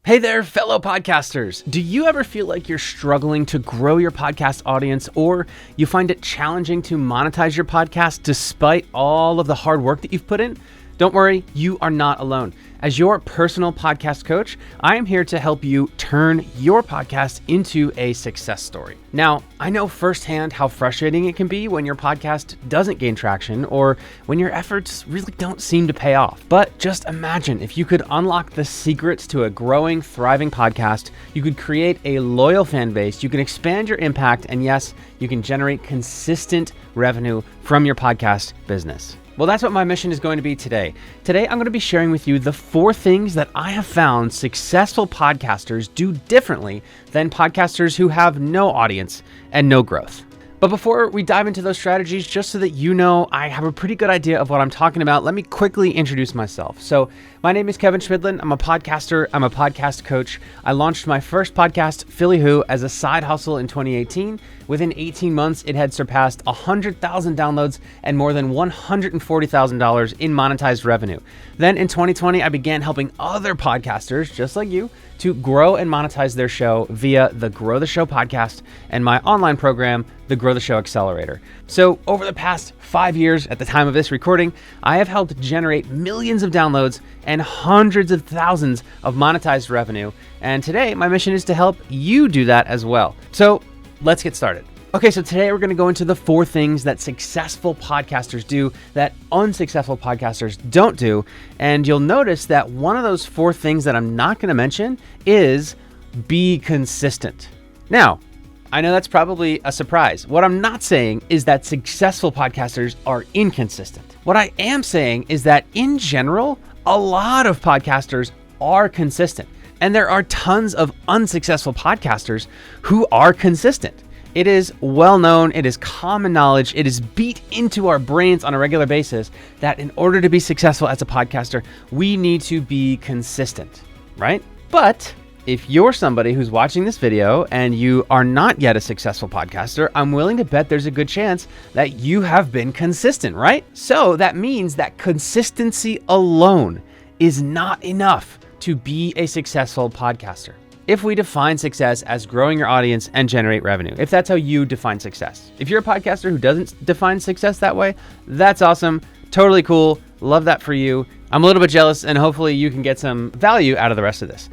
Hey there, fellow podcasters. Do you ever feel like you're struggling to grow your podcast audience, or you find it challenging to monetize your podcast despite all of the hard work that you've put in? Don't worry, you are not alone. As your personal podcast coach, I am here to help you turn your podcast into a success story. Now, I know firsthand how frustrating it can be when your podcast doesn't gain traction or when your efforts really don't seem to pay off. But just imagine if you could unlock the secrets to a growing, thriving podcast, you could create a loyal fan base, you can expand your impact, and yes, you can generate consistent revenue from your podcast business. Well, that's what my mission is going to be today. Today, I'm going to be sharing with you the 4 things that I have found successful podcasters do differently than podcasters who have no audience and no growth. But before we dive into those strategies, just so that you know I have a pretty good idea of what I'm talking about, let me quickly introduce myself. So my name is Kevin Schmidlin. I'm a podcaster. I'm a podcast coach. I launched my first podcast, Philly Who, as a side hustle in 2018. Within 18 months, it had surpassed 100,000 downloads and more than $140,000 in monetized revenue. Then in 2020, I began helping other podcasters, just like you, to grow and monetize their show via the Grow the Show podcast and my online program, the Grow the Show Accelerator. So over the past 5 years at the time of this recording, I have helped generate millions of downloads and hundreds of thousands of monetized revenue. And today, my mission is to help you do that as well. So let's get started. Okay, so today we're going to go into the 4 things that successful podcasters do that unsuccessful podcasters don't do. And you'll notice that one of those 4 things that I'm not going to mention is be consistent. Now, I know that's probably a surprise. What I'm not saying is that successful podcasters are inconsistent. What I am saying is that in general, a lot of podcasters are consistent. And there are tons of unsuccessful podcasters who are consistent. It is well known, it is common knowledge, it is beat into our brains on a regular basis that in order to be successful as a podcaster, we need to be consistent, right? But if you're somebody who's watching this video and you are not yet a successful podcaster, I'm willing to bet there's a good chance that you have been consistent, right? So that means that consistency alone is not enough to be a successful podcaster. If we define success as growing your audience and generate revenue, if that's how you define success. If you're a podcaster who doesn't define success that way, that's awesome. Totally cool. Love that for you. I'm a little bit jealous, and hopefully you can get some value out of the rest of this.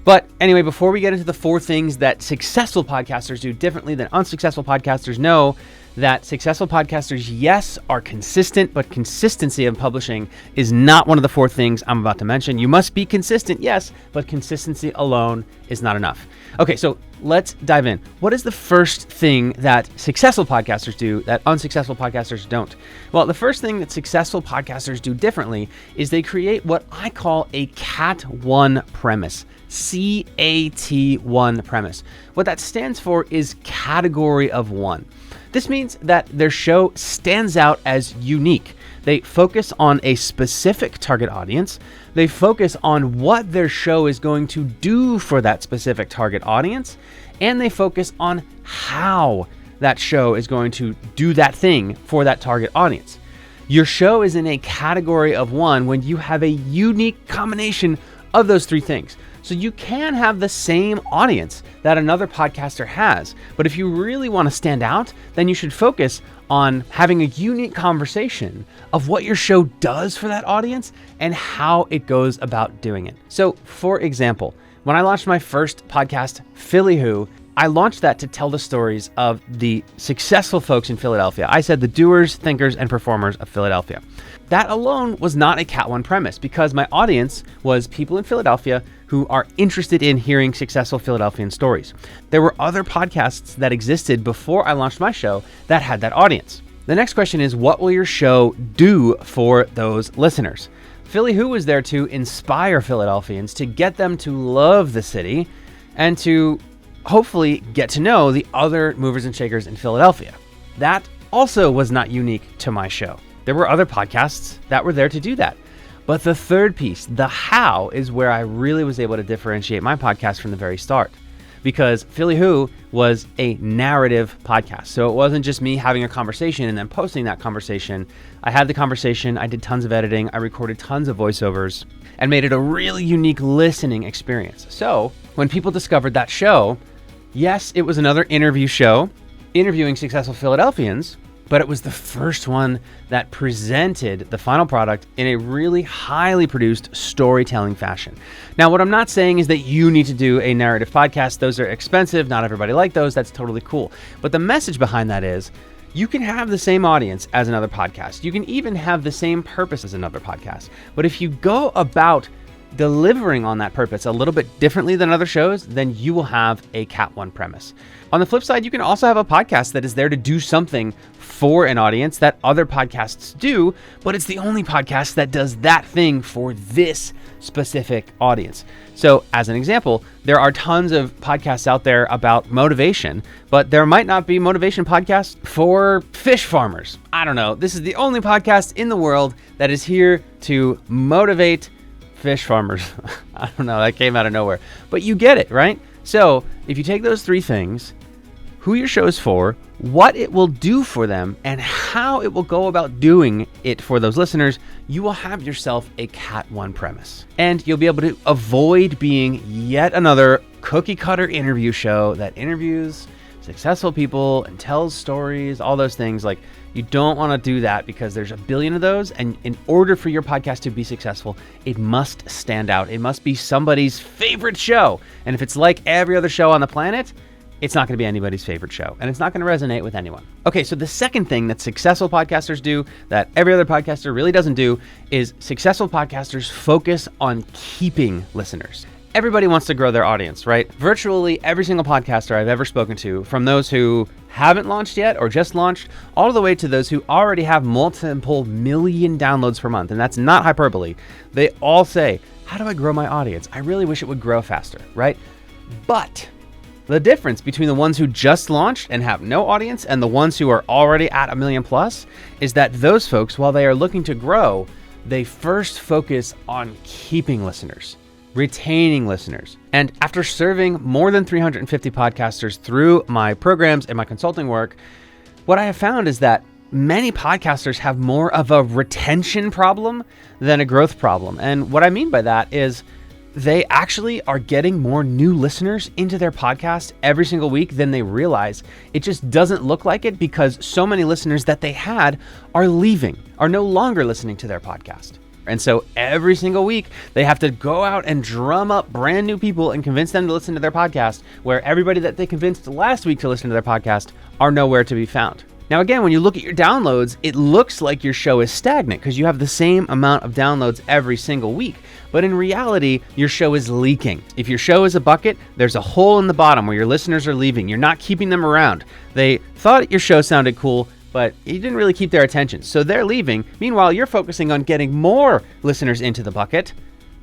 But anyway, before we get into the 4 things that successful podcasters do differently than unsuccessful podcasters, know that successful podcasters, yes, are consistent, but consistency in publishing is not one of the 4 things I'm about to mention. You must be consistent, yes, but consistency alone is not enough. Okay, so let's dive in. What is the first thing that successful podcasters do that unsuccessful podcasters don't? Well, the first thing that successful podcasters do differently is they create what I call a CAT1 premise. CAT1 premise. What that stands for is category of one. This means that their show stands out as unique. They focus on a specific target audience. They focus on what their show is going to do for that specific target audience. And they focus on how that show is going to do that thing for that target audience. Your show is in a category of one when you have a unique combination of those 3 things. So you can have the same audience that another podcaster has, but if you really want to stand out, then you should focus on having a unique conversation of what your show does for that audience and how it goes about doing it. So for example, when I launched my first podcast, Philly Who, I launched that to tell the stories of the successful folks in Philadelphia. I said the doers, thinkers, and performers of Philadelphia. That alone was not a CAT1 premise because my audience was people in Philadelphia who are interested in hearing successful Philadelphian stories. There were other podcasts that existed before I launched my show that had that audience. The next question is, what will your show do for those listeners? Philly Who was there to inspire Philadelphians, to get them to love the city, and to hopefully get to know the other movers and shakers in Philadelphia. That also was not unique to my show. There were other podcasts that were there to do that. But the third piece, the how, is where I really was able to differentiate my podcast from the very start. because Philly Who was a narrative podcast. So it wasn't just me having a conversation and then posting that conversation. I had the conversation, I did tons of editing, I recorded tons of voiceovers, and made it a really unique listening experience. So when people discovered that show, yes, it was another interview show, interviewing successful Philadelphians, but it was the first one that presented the final product in a really highly produced storytelling fashion. Now, what I'm not saying is that you need to do a narrative podcast. Those are expensive. Not everybody likes those. That's totally cool. But the message behind that is you can have the same audience as another podcast. You can even have the same purpose as another podcast. But if you go about delivering on that purpose a little bit differently than other shows, then you will have a Cat 1 premise. On the flip side, you can also have a podcast that is there to do something for an audience that other podcasts do, but it's the only podcast that does that thing for this specific audience. So as an example, there are tons of podcasts out there about motivation, but there might not be motivation podcasts for fish farmers. I don't know. This is the only podcast in the world that is here to motivate fish farmers. I don't know, that came out of nowhere, but you get it, right? So if you take those three things, who your show is for, what it will do for them, and how it will go about doing it for those listeners, you will have yourself a Cat 1 premise. And you'll be able to avoid being yet another cookie cutter interview show that interviews successful people and tells stories, all those things. Like, you don't want to do that because there's a billion of those. And in order for your podcast to be successful, it must stand out. It must be somebody's favorite show. And if it's like every other show on the planet, it's not going to be anybody's favorite show, and it's not going to resonate with anyone. Okay, so the second thing that successful podcasters do that every other podcaster really doesn't do is successful podcasters focus on keeping listeners. Everybody wants to grow their audience, right? Virtually every single podcaster I've ever spoken to, from those who haven't launched yet or just launched, all the way to those who already have multiple million downloads per month, and that's not hyperbole, they all say, how do I grow my audience? I really wish it would grow faster, right? But the difference between the ones who just launched and have no audience and the ones who are already at 1 million plus is that those folks, while they are looking to grow, they first focus on keeping listeners, retaining listeners. And after serving more than 350 podcasters through my programs and my consulting work, what I have found is that many podcasters have more of a retention problem than a growth problem. And what I mean by that is they actually are getting more new listeners into their podcast every single week than they realize. It just doesn't look like it because so many listeners that they had are leaving, are no longer listening to their podcast. And so every single week, they have to go out and drum up brand new people and convince them to listen to their podcast, where everybody that they convinced last week to listen to their podcast are nowhere to be found. Now, again, when you look at your downloads, it looks like your show is stagnant because you have the same amount of downloads every single week. But in reality, your show is leaking. If your show is a bucket, there's a hole in the bottom where your listeners are leaving. You're not keeping them around. They thought your show sounded cool, but you didn't really keep their attention. So they're leaving. Meanwhile, you're focusing on getting more listeners into the bucket.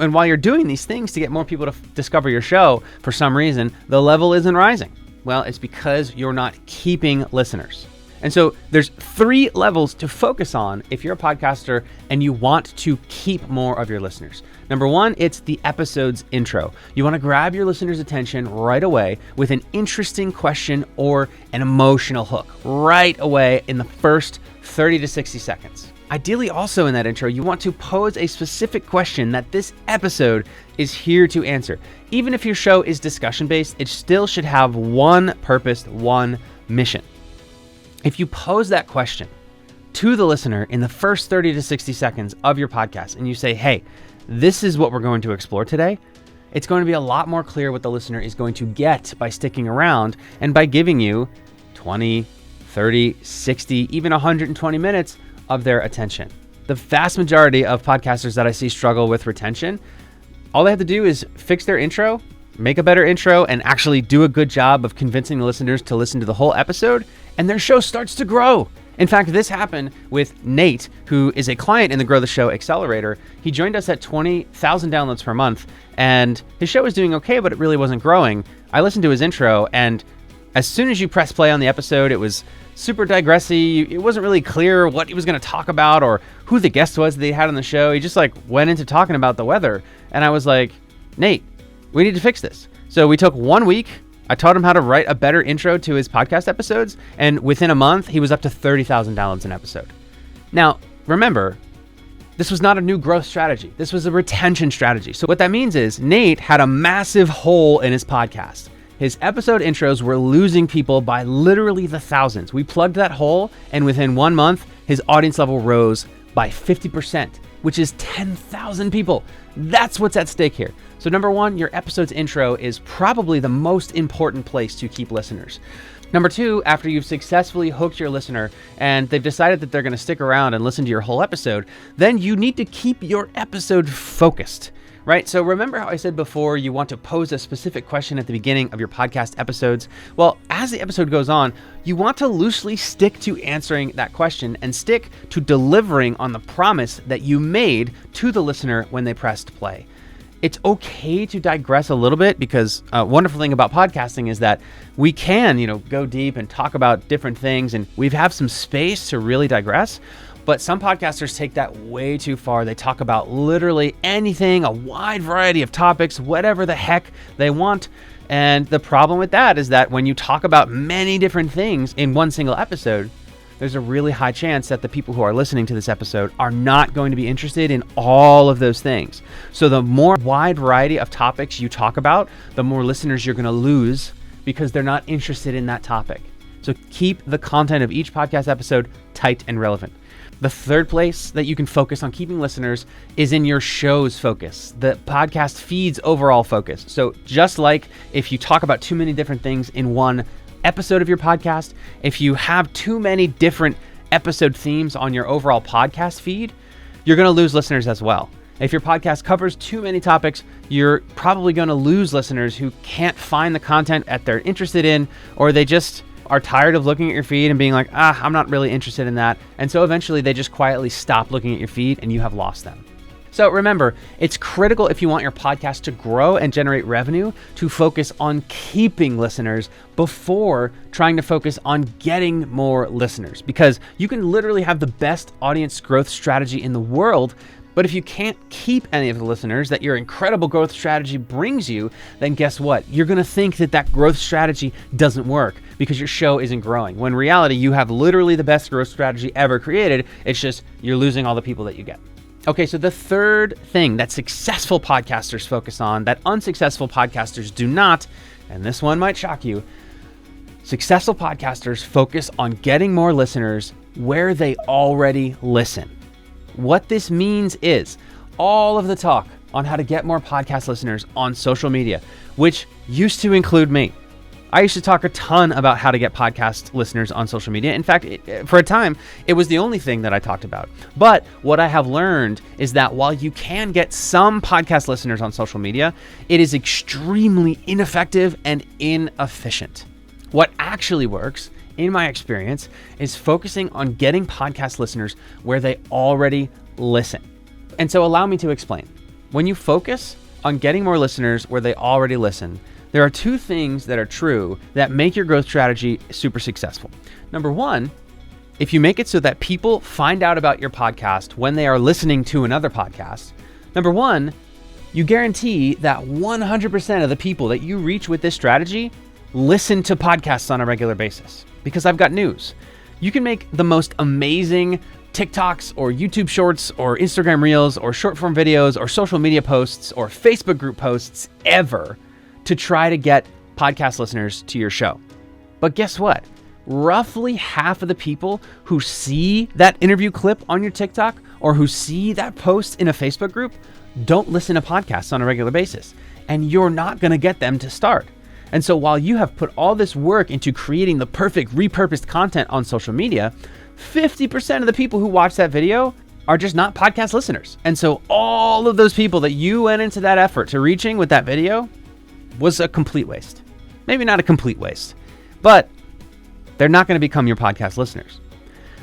And while you're doing these things to get more people to discover your show, for some reason, the level isn't rising. Well, it's because you're not keeping listeners. And so there's 3 levels to focus on if you're a podcaster and you want to keep more of your listeners. Number 1, it's the episode's intro. You want to grab your listeners' attention right away with an interesting question or an emotional hook right away in the first 30 to 60 seconds. Ideally, also in that intro, you want to pose a specific question that this episode is here to answer. Even if your show is discussion-based, it still should have one purpose, one mission. If you pose that question to the listener in the first 30 to 60 seconds of your podcast and you say, hey, this is what we're going to explore today, it's going to be a lot more clear what the listener is going to get by sticking around and by giving you 20, 30, 60, even 120 minutes of their attention. The vast majority of podcasters that I see struggle with retention, all they have to do is fix their intro, make a better intro, and actually do a good job of convincing the listeners to listen to the whole episode, and their show starts to grow. In fact, this happened with Nate, who is a client in the Grow the Show Accelerator. He joined us at 20,000 downloads per month, and his show was doing okay, but it really wasn't growing. I listened to his intro, and as soon as you press play on the episode, it was super digressy. It wasn't really clear what he was going to talk about or who the guest was that they had on the show. He just went into talking about the weather, and I was like, Nate, we need to fix this. So we took 1 week. I taught him how to write a better intro to his podcast episodes, and within a month, he was up to 30,000 downloads an episode. Now, remember, this was not a new growth strategy. This was a retention strategy. So what that means is Nate had a massive hole in his podcast. His episode intros were losing people by literally the thousands. We plugged that hole, and within 1 month, his audience level rose by 50%, which is 10,000 people. That's what's at stake here. So number one, your episode's intro is probably the most important place to keep listeners. Number two, after you've successfully hooked your listener and they've decided that they're going to stick around and listen to your whole episode, then you need to keep your episode focused, right? So remember how I said before, you want to pose a specific question at the beginning of your podcast episodes? Well, as the episode goes on, you want to loosely stick to answering that question and stick to delivering on the promise that you made to the listener when they pressed play. It's okay to digress a little bit because a wonderful thing about podcasting is that we can, go deep and talk about different things, and we have some space to really digress. But some podcasters take that way too far. They talk about literally anything, a wide variety of topics, whatever the heck they want. And the problem with that is that when you talk about many different things in one single episode, there's a really high chance that the people who are listening to this episode are not going to be interested in all of those things. So the more wide variety of topics you talk about, the more listeners you're going to lose because they're not interested in that topic. So keep the content of each podcast episode tight and relevant. The third place that you can focus on keeping listeners is in your show's focus, the podcast feed's overall focus. So just like if you talk about too many different things in one episode of your podcast, if you have too many different episode themes on your overall podcast feed, you're going to lose listeners as well. If your podcast covers too many topics, you're probably going to lose listeners who can't find the content that they're interested in, or they just are tired of looking at your feed and being like, I'm not really interested in that. And so eventually they just quietly stop looking at your feed and you have lost them. So remember, it's critical if you want your podcast to grow and generate revenue to focus on keeping listeners before trying to focus on getting more listeners, because you can literally have the best audience growth strategy in the world, but if you can't keep any of the listeners that your incredible growth strategy brings you, then guess what? You're going to think that growth strategy doesn't work because your show isn't growing. When in reality, you have literally the best growth strategy ever created. It's just you're losing all the people that you get. Okay, so the third thing that successful podcasters focus on that unsuccessful podcasters do not, and this one might shock you, successful podcasters focus on getting more listeners where they already listen. What this means is all of the talk on how to get more podcast listeners on social media, which used to include me. I used to talk a ton about how to get podcast listeners on social media. In fact, for a time, it was the only thing that I talked about. But what I have learned is that while you can get some podcast listeners on social media, it is extremely ineffective and inefficient. What actually works, in my experience, is focusing on getting podcast listeners where they already listen. And so allow me to explain. When you focus on getting more listeners where they already listen, there are two things that are true that make your growth strategy super successful. Number one, if you make it so that people find out about your podcast when they are listening to another podcast, number one, you guarantee that 100% of the people that you reach with this strategy listen to podcasts on a regular basis. Because I've got news. You can make the most amazing TikToks or YouTube shorts or Instagram reels or short form videos or social media posts or Facebook group posts ever to try to get podcast listeners to your show. But guess what? Roughly half of the people who see that interview clip on your TikTok or who see that post in a Facebook group don't listen to podcasts on a regular basis. And you're not going to get them to start. And so while you have put all this work into creating the perfect repurposed content on social media, 50% of the people who watch that video are just not podcast listeners. And so all of those people that you went into that effort to reaching with that video was a complete waste. Maybe not a complete waste, but they're not going to become your podcast listeners.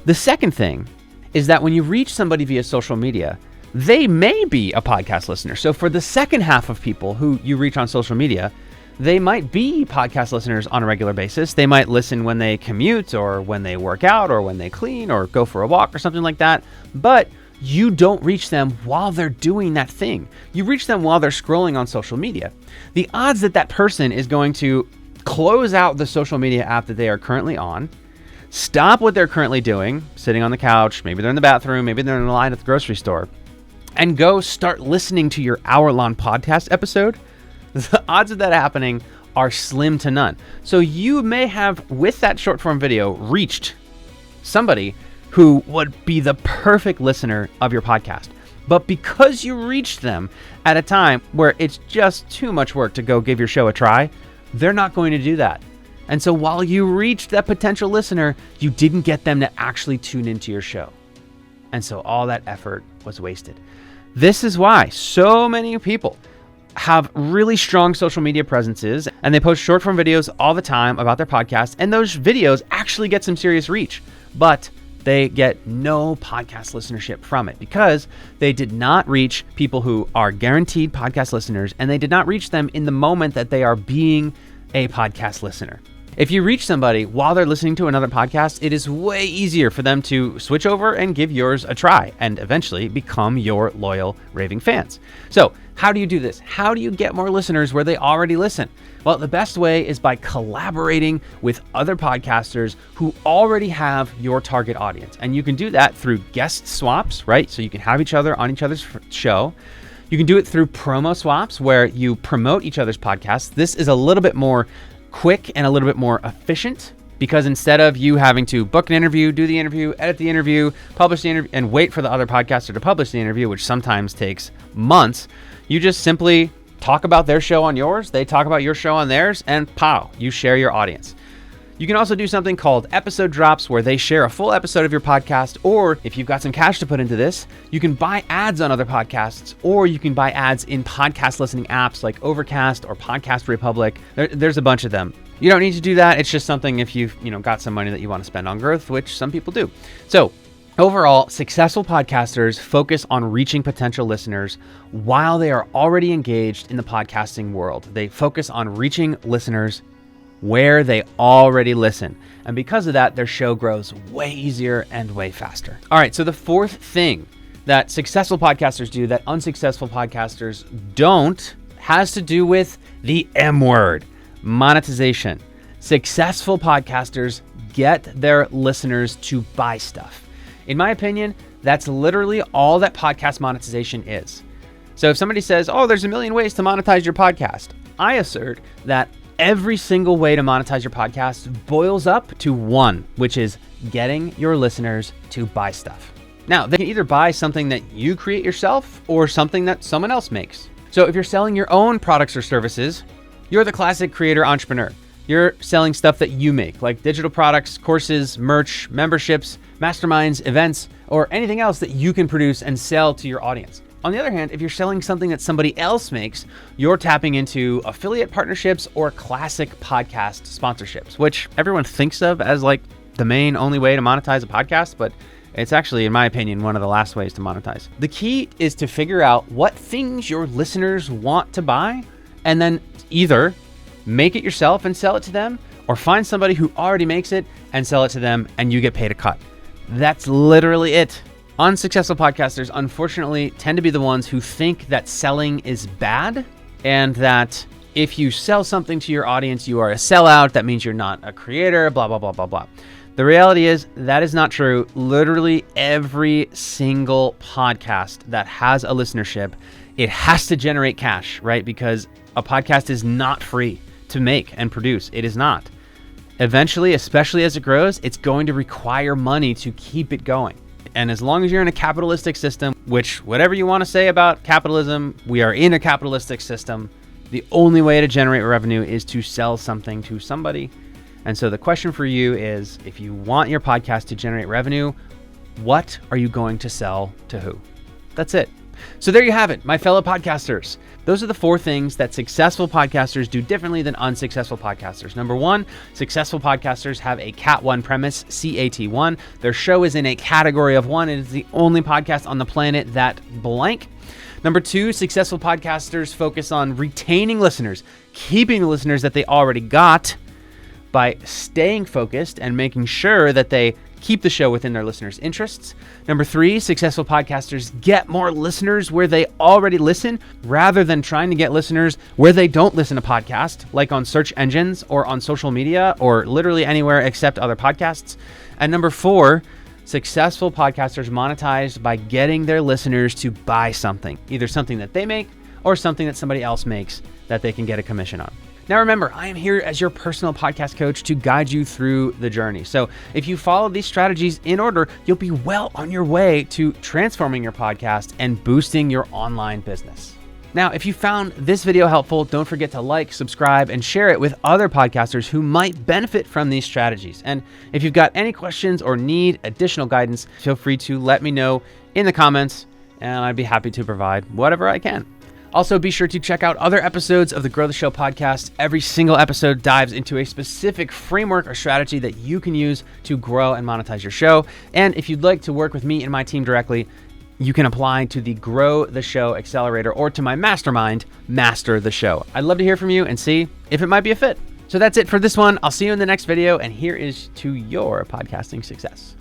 The second thing is that when you reach somebody via social media, they may be a podcast listener. So for the second half of people who you reach on social media, they might be podcast listeners on a regular basis. They might listen when they commute or when they work out or when they clean or go for a walk or something like that. But you don't reach them while they're doing that thing. You reach them while they're scrolling on social media. The odds that that person is going to close out the social media app that they are currently on, stop what they're currently doing, sitting on the couch, maybe they're in the bathroom, maybe they're in the line at the grocery store, and go start listening to your hour-long podcast episode, the odds of that happening are slim to none. So you may have, with that short-form video, reached somebody who would be the perfect listener of your podcast. But because you reached them at a time where it's just too much work to go give your show a try, they're not going to do that. And so while you reached that potential listener, you didn't get them to actually tune into your show. And so all that effort was wasted. This is why so many people have really strong social media presences and they post short form videos all the time about their podcast. And those videos actually get some serious reach, but they get no podcast listenership from it because they did not reach people who are guaranteed podcast listeners, and they did not reach them in the moment that they are being a podcast listener. If you reach somebody while they're listening to another podcast, it is way easier for them to switch over and give yours a try and eventually become your loyal raving fans. So how do you do this? How do you get more listeners where they already listen? Well, the best way is by collaborating with other podcasters who already have your target audience. And you can do that through guest swaps, right? So you can have each other on each other's show. You can do it through promo swaps where you promote each other's podcasts. This is a little bit more quick and a little bit more efficient because instead of you having to book an interview, do the interview, edit the interview, publish the interview, and wait for the other podcaster to publish the interview, which sometimes takes months, you just simply talk about their show on yours, they talk about your show on theirs, and pow, you share your audience. You can also do something called episode drops where they share a full episode of your podcast, or if you've got some cash to put into this, you can buy ads on other podcasts, or you can buy ads in podcast listening apps like Overcast or Podcast Republic. There's a bunch of them. You don't need to do that. It's just something if you've got some money that you want to spend on growth, which some people do. So overall, successful podcasters focus on reaching potential listeners while they are already engaged in the podcasting world. They focus on reaching listeners where they already listen. And because of that, their show grows way easier and way faster. All right, so the fourth thing that successful podcasters do that unsuccessful podcasters don't has to do with the M word, monetization. Successful podcasters get their listeners to buy stuff. In my opinion, that's literally all that podcast monetization is. So if somebody says, oh, there's a million ways to monetize your podcast, I assert that every single way to monetize your podcast boils up to one, which is getting your listeners to buy stuff. Now, they can either buy something that you create yourself or something that someone else makes. So if you're selling your own products or services, you're the classic creator entrepreneur. You're selling stuff that you make, like digital products, courses, merch, memberships, masterminds, events, or anything else that you can produce and sell to your audience. On the other hand, if you're selling something that somebody else makes, you're tapping into affiliate partnerships or classic podcast sponsorships, which everyone thinks of as like the main only way to monetize a podcast, but it's actually, in my opinion, one of the last ways to monetize. The key is to figure out what things your listeners want to buy and then either make it yourself and sell it to them, or find somebody who already makes it and sell it to them and you get paid a cut. That's literally it. Unsuccessful podcasters, unfortunately, tend to be the ones who think that selling is bad and that if you sell something to your audience, you are a sellout. That means you're not a creator, blah, blah, blah, blah, blah. The reality is that is not true. Literally every single podcast that has a listenership, it has to generate cash, right? Because a podcast is not free to make and produce. It is not. Eventually, especially as it grows, it's going to require money to keep it going. And as long as you're in a capitalistic system, which whatever you want to say about capitalism, we are in a capitalistic system. The only way to generate revenue is to sell something to somebody. And so the question for you is, if you want your podcast to generate revenue, what are you going to sell to who? That's it. So there you have it, my fellow podcasters. Those are the 4 things that successful podcasters do differently than unsuccessful podcasters. Number 1, successful podcasters have a Cat 1 premise, CAT1. Their show is in a category of 1. It is the only podcast on the planet that blank. Number 2, successful podcasters focus on retaining listeners, keeping the listeners that they already got by staying focused and making sure that they keep the show within their listeners' interests. Number 3, successful podcasters get more listeners where they already listen rather than trying to get listeners where they don't listen to podcasts, like on search engines or on social media or literally anywhere except other podcasts. And number 4, successful podcasters monetize by getting their listeners to buy something, either something that they make or something that somebody else makes that they can get a commission on. Now remember, I am here as your personal podcast coach to guide you through the journey. So if you follow these strategies in order, you'll be well on your way to transforming your podcast and boosting your online business. Now, if you found this video helpful, don't forget to like, subscribe, and share it with other podcasters who might benefit from these strategies. And if you've got any questions or need additional guidance, feel free to let me know in the comments, and I'd be happy to provide whatever I can. Also, be sure to check out other episodes of the Grow the Show podcast. Every single episode dives into a specific framework or strategy that you can use to grow and monetize your show. And if you'd like to work with me and my team directly, you can apply to the Grow the Show Accelerator or to my mastermind, Master the Show. I'd love to hear from you and see if it might be a fit. So that's it for this one. I'll see you in the next video, and here is to your podcasting success.